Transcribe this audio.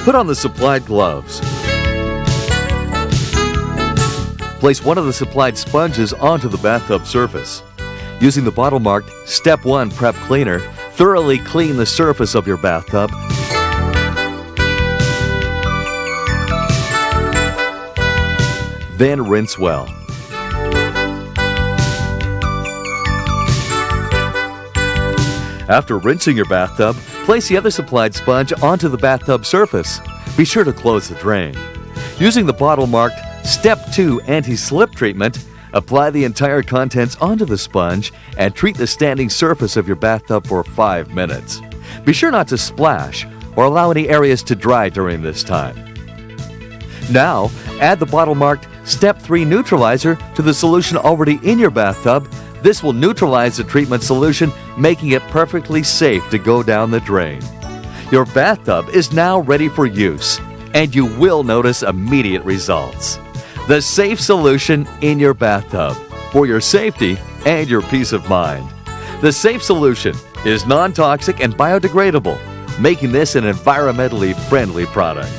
Put on the supplied gloves. Place one of the supplied sponges onto the bathtub surface. Using the bottle marked Step 1 Prep Cleaner, thoroughly clean the surface of your bathtub. Then rinse well. After rinsing your bathtub, place the other supplied sponge onto the bathtub surface. Be sure to close the drain. Using the bottle marked Step 2 Anti-Slip Treatment, apply the entire contents onto the sponge and treat the standing surface of your bathtub for 5 minutes. Be sure not to splash or allow any areas to dry during this time. Now, add the bottle marked Step 3 Neutralizer to the solution already in your bathtub. This will neutralize the treatment solution, making it perfectly safe to go down the drain. Your bathtub is now ready for use, and you will notice immediate results. The safe solution in your bathtub for your safety and your peace of mind. The safe solution is non-toxic and biodegradable, making this an environmentally friendly product.